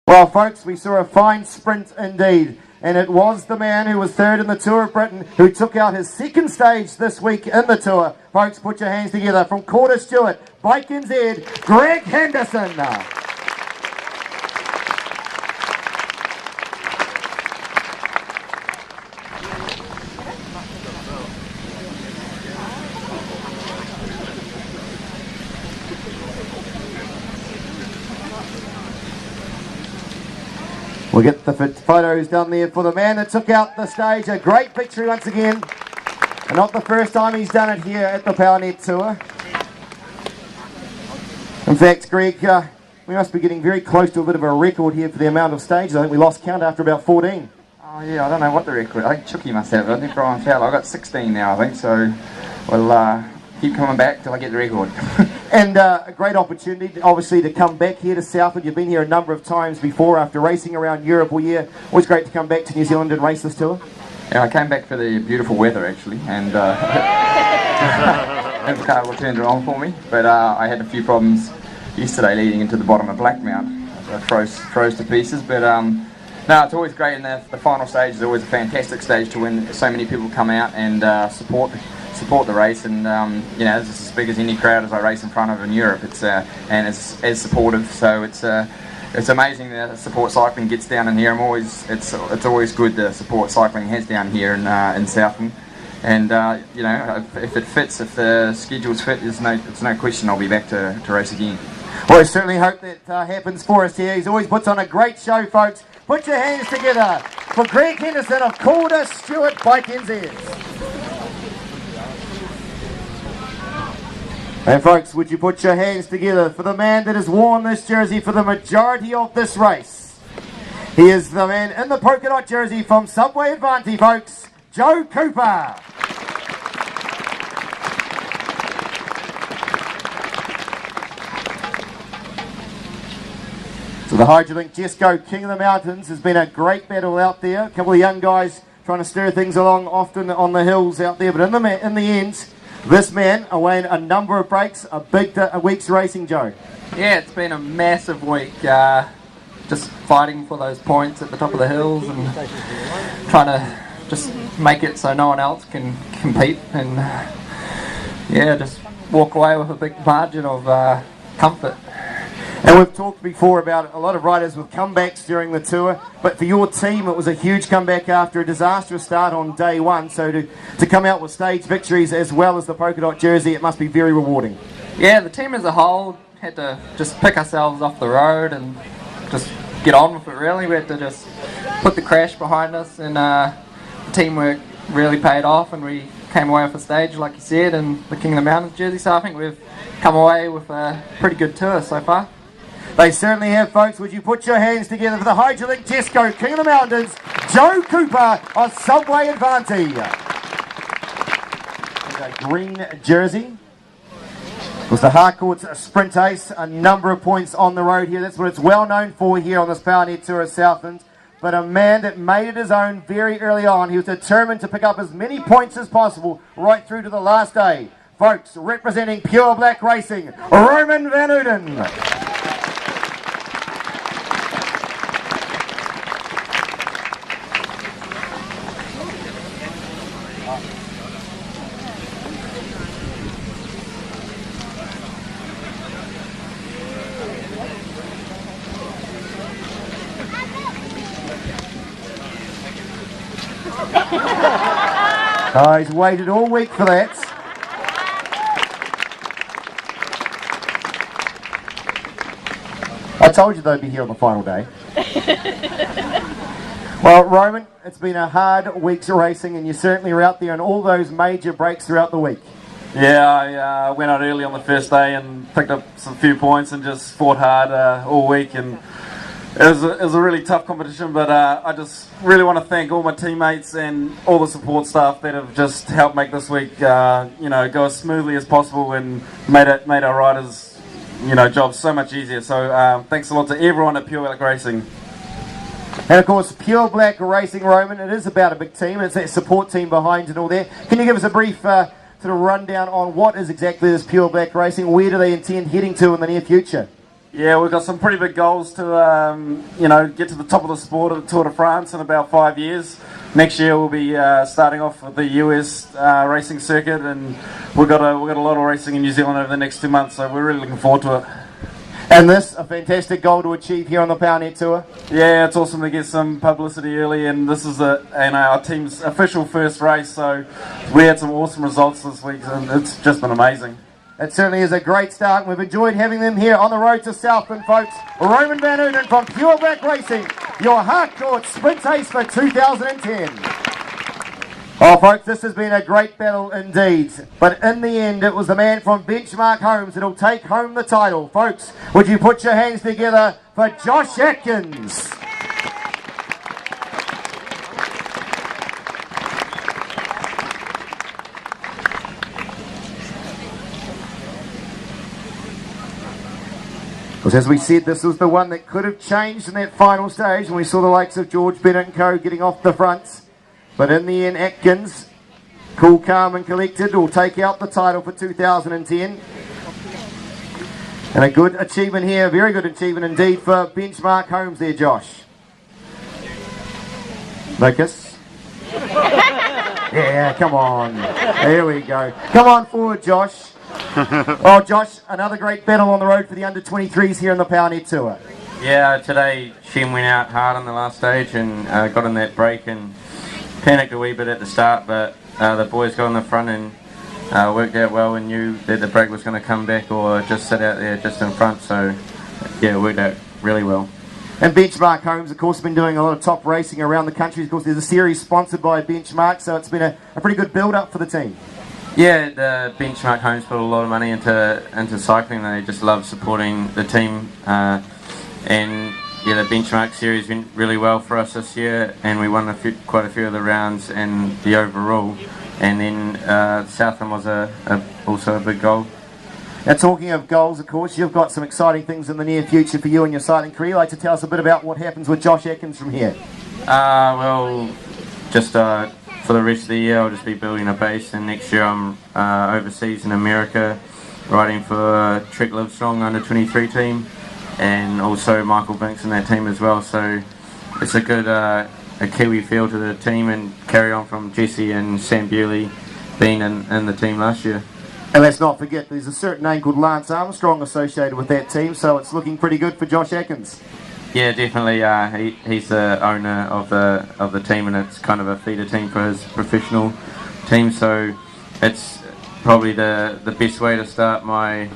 Well, folks, we saw a fine sprint indeed, and it was the man who was third in the Tour of Britain who took out his second stage this week in the Tour. Folks, put your hands together. From Quarter Stewart, Bike NZ, Greg Henderson. We'll get the photos done there for the man that took out the stage. A great victory once again. And not the first time he's done it here at the PowerNet Tour. In fact, Greg, we must be getting very close to a bit of a record here for the amount of stages. I think we lost count after about 14. Oh yeah, I don't know what the record. I think Chucky must have it. I think Brian Fowler. I got 16 now, I think. So we'll keep coming back till I get the record. And a great opportunity, obviously, to come back here to Southland. You've been here a number of times before after racing around Europe all year. Always great to come back to New Zealand and race this tour. Yeah, I came back for the beautiful weather actually, and Invercargill turned it on for me. But I had a few problems yesterday leading into the bottom of Blackmount. I froze to pieces. But no, it's always great, and the final stage is always a fantastic stage to win. So many people come out and support the race, and you know, it's as big as any crowd as I race in front of in Europe. It's and it's as supportive, so it's amazing that support cycling gets down in here. It's always good the support cycling has down here in Southland, and you know, if it fits, if the schedules fit, it's no question I'll be back to race again. Well, I certainly hope that happens for us here. He's always puts on a great show, folks. Put your hands together for Greg Henderson of Calder Stewart Bike NZ. And folks, would you put your hands together for the man that has worn this jersey for the majority of this race. He is the man in the polka dot jersey from Subway Advantage, folks, Joe Cooper. So the Hydrolink Jesco King of the Mountains has been a great battle out there. A couple of young guys trying to stir things along often on the hills out there, but in the end, this man away a number of breaks, a week's racing, Joe. Yeah, it's been a massive week, just fighting for those points at the top of the hills and trying to just make it so no one else can compete, and yeah, just walk away with a big margin of comfort. And we've talked before about a lot of riders with comebacks during the tour, but for your team it was a huge comeback after a disastrous start on day one, so to come out with stage victories as well as the polka dot jersey, it must be very rewarding. Yeah, the team as a whole had to just pick ourselves off the road and just get on with it really. We had to just put the crash behind us, and the teamwork really paid off, and we came away with a stage like you said, and the King of the Mountains jersey, so I think we've come away with a pretty good tour so far. They certainly have, folks. Would you put your hands together for the Hydrolink Jesco King of the Mountains, Joe Cooper of Subway Advantage. A green jersey. It was the Harcourt's sprint ace, a number of points on the road here. That's what it's well known for here on this PowerNet Tour of Southland. But a man that made it his own very early on. He was determined to pick up as many points as possible right through to the last day. Folks, representing Pure Black Racing, Roman van Ooden. Oh, he's waited all week for that. I told you they'd be here on the final day. Well, Roman, it's been a hard week's racing, and you certainly were out there in all those major breaks throughout the week. Yeah, I went out early on the first day and picked up some few points and just fought hard all week, and it was a really tough competition, but I just really want to thank all my teammates and all the support staff that have just helped make this week you know, go as smoothly as possible and made our riders, you know, jobs so much easier. So thanks a lot to everyone at Pure Black Racing. And of course, Pure Black Racing, Roman, it is about a big team. It's that support team behind and all that. Can you give us a brief sort of rundown on what is exactly this Pure Black Racing? Where do they intend heading to in the near future? Yeah, we've got some pretty big goals to, get to the top of the sport at the Tour de France in about 5 years. Next year we'll be starting off with the US racing circuit, and we've got a lot of racing in New Zealand over the next 2 months, so we're really looking forward to it. And this, a fantastic goal to achieve here on the PowerNet Tour. Yeah, it's awesome to get some publicity early, and this is our team's official first race, so we had some awesome results this week, and it's just been amazing. It certainly is a great start, and we've enjoyed having them here on the road to Southland, folks. Roman van Ooden from Pure Black Racing, your hardcourt sprint ace for 2010. Oh, folks, this has been a great battle indeed. But in the end, it was the man from Benchmark Homes that'll take home the title. Folks, would you put your hands together for Josh Atkins? Because as we said, this was the one that could have changed in that final stage, and we saw the likes of George Bennett and co getting off the fronts. But in the end, Atkins, cool, calm and collected, will take out the title for 2010. And a good achievement here, very good achievement indeed for Benchmark Homes there, Josh. Lucas? Yeah, come on. There we go. Come on forward, Josh. Oh, Josh, another great battle on the road for the under-23s here in the PowerNet Tour. Yeah, today Shem went out hard on the last stage and got in that break and panicked a wee bit at the start, but the boys got on the front and worked out well and knew that the break was going to come back or just sit out there just in front, so yeah, it worked out really well. And Benchmark Homes, of course, have been doing a lot of top racing around the country. Of course, there's a series sponsored by Benchmark, so it's been a pretty good build-up for the team. Yeah, the Benchmark Homes put a lot of money into cycling. They just love supporting the team, and yeah, the Benchmark series went really well for us this year, and we won quite a few of the rounds and the overall. And then Southland was also a big goal. Now, talking of goals, of course, you've got some exciting things in the near future for you and your cycling career. Like to tell us a bit about what happens with Josh Atkins from here? Well, just for the rest of the year, I'll just be building a base, and next year I'm overseas in America, riding for Trek Livestrong under-23 team, and also Michael Binks in that team as well. So it's a good a Kiwi feel to the team, and carry on from Jesse and Sam Bewley being in the team last year. And let's not forget, there's a certain name called Lance Armstrong associated with that team, so it's looking pretty good for Josh Atkins. Yeah, definitely. He's the owner of the team, and it's kind of a feeder team for his professional team. So it's probably the best way to start my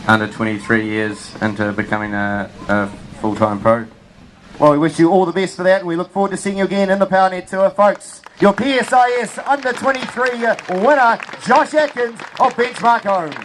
under 23 years into becoming a full-time pro. Well, we wish you all the best for that, and we look forward to seeing you again in the PowerNet Tour, folks. Your PSIS under 23 winner, Josh Atkins of Benchmark Homes.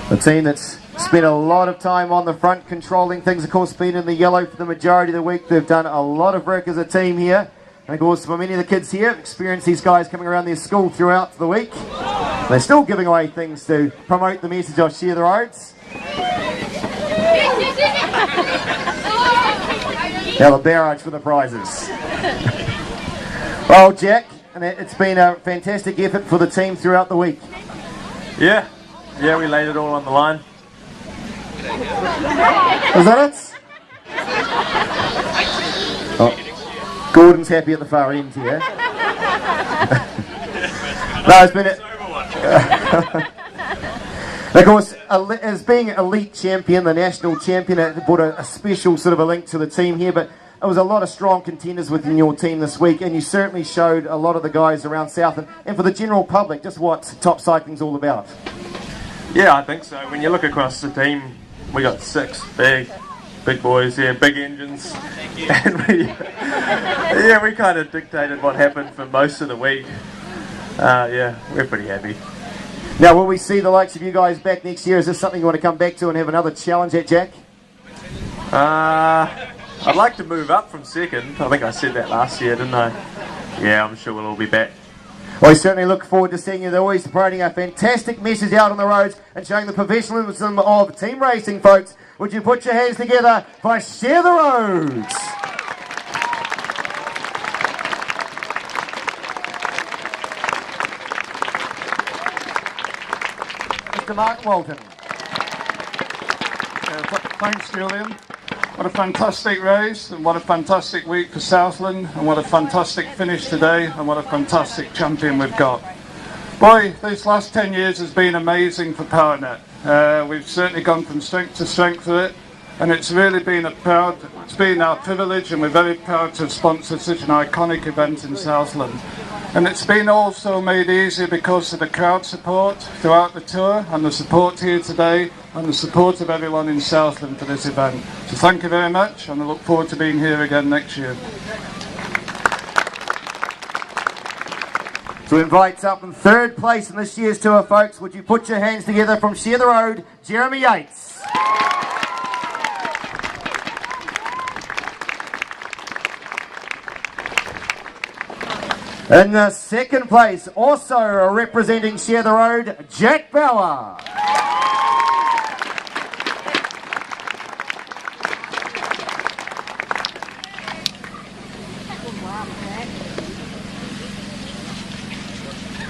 The team that's spent a lot of time on the front controlling things, of course, been in the yellow for the majority of the week. They've done a lot of work as a team here. And of course, for many of the kids here, experience these guys coming around their school throughout the week. They're still giving away things to promote the message of Share the Roads. Now the barrage for the prizes. Well, Jack, and it's been a fantastic effort for the team throughout the week. Yeah, we laid it all on the line. Was that it? Oh, Gordon's happy at the far end here. No, it's been of course, as being elite champion, the national champion, it brought a special sort of a link to the team here, but it was a lot of strong contenders within your team this week, and you certainly showed a lot of the guys around Southland, and for the general public, just what top cycling's all about. Yeah, I think so. When you look across the team, we got 6 big boys here, big engines, and we kind of dictated what happened for most of the week. Yeah, we're pretty happy. Now, will we see the likes of you guys back next year? Is this something you want to come back to and have another challenge at, Jack? I'd like to move up from second. I think I said that last year, didn't I? Yeah, I'm sure we'll all be back. Well, we certainly look forward to seeing you. They're always promoting a fantastic message out on the roads and showing the professionalism of team racing, folks. Would you put your hands together for Share the Roads? Mr. Mark Walton. Thanks, Julian. What a fantastic race, and what a fantastic week for Southland, and what a fantastic finish today, and what a fantastic champion we've got. Boy, this last 10 years has been amazing for PowerNet. We've certainly gone from strength to strength with it, and it's really been it's been our privilege, and we're very proud to sponsor such an iconic event in Southland. And it's been also made easier because of the crowd support throughout the tour, and the support here today, and the support of everyone in Southland for this event. So thank you very much, and I look forward to being here again next year. To invite up in third place in this year's tour, folks, would you put your hands together from Share the Road, Jeremy Yates. In the second place, also representing Share the Road, Jack Bauer.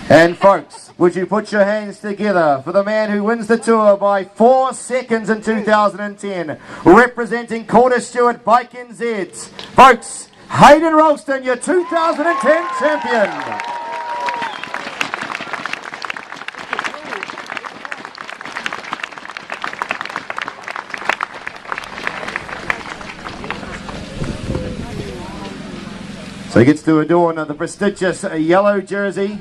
And folks, would you put your hands together for the man who wins the tour by 4 seconds in 2010, representing Quarter Stewart Bike NZ. Folks, Hayden Roulston, your 2010 champion. So he gets to adorn the prestigious yellow jersey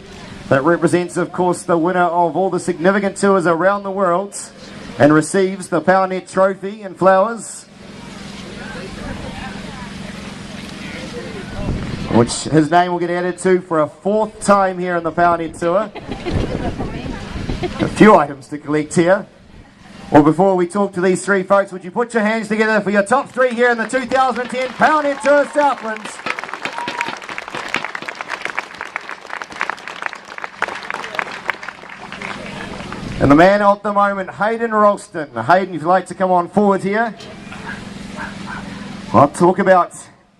that represents, of course, the winner of all the significant tours around the world, and receives the PowerNet trophy and flowers, which his name will get added to for a 4th time here in the PowerNet Tour. A few items to collect here. Well, before we talk to these three folks, would you put your hands together for your top 3 here in the 2010 PowerNet Tour of Southland? And the man of the moment, Hayden Roulston. Hayden, if you'd like to come on forward here. I'll talk about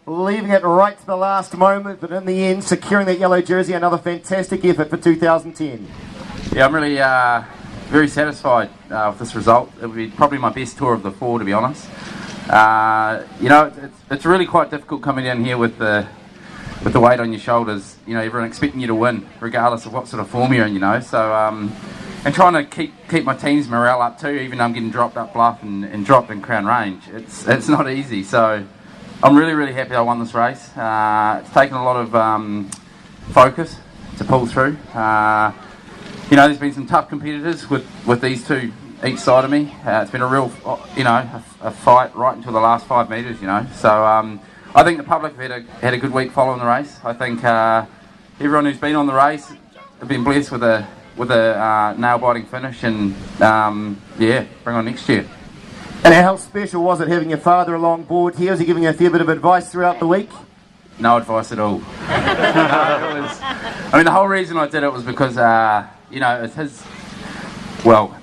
leaving it right to the last moment, but in the end, securing that yellow jersey, another fantastic effort for 2010. Yeah, I'm really very satisfied with this result. It would be probably my best tour of the 4, to be honest. You know, it's really quite difficult coming down here with the weight on your shoulders. You know, everyone expecting you to win, regardless of what sort of form you're in, you know. So, and trying to keep my team's morale up too, even though I'm getting dropped up Bluff and dropped in Crown Range. It's not easy. So I'm really happy I won this race. It's taken a lot of focus to pull through. You know, there's been some tough competitors with these two each side of me. It's been a real, you know, a fight right until the last 5 metres, you know. So I think the public have had a good week following the race. I think everyone who's been on the race have been blessed with a nail-biting finish, and yeah, bring on next year. And how special was it having your father along board here? Was he giving you a fair bit of advice throughout the week? No advice at all. I mean, the whole reason I did it was because, you know, it's his, well,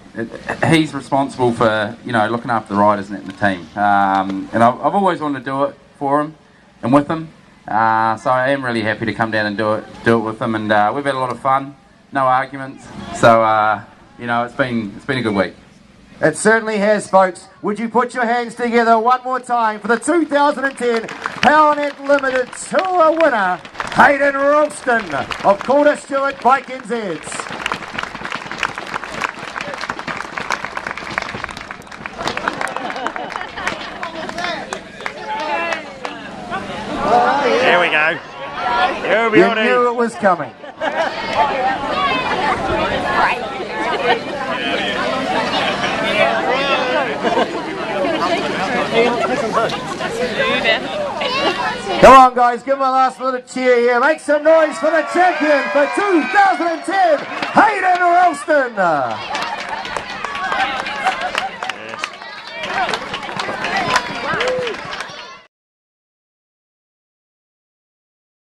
he's responsible for, you know, looking after the riders and the team. And I've always wanted to do it for him and with him. So I am really happy to come down and do it with him. And we've had a lot of fun. No arguments, so you know, it's been a good week. It certainly has, folks. Would you put your hands together one more time for the 2010 PowerNet Limited Tour winner, Hayden Roulston of Quarter Stewart Bike NZ. There we go. You knew it was coming. Come on, guys, give him a last little cheer here. Make some noise for the champion for 2010, Hayden Roulston.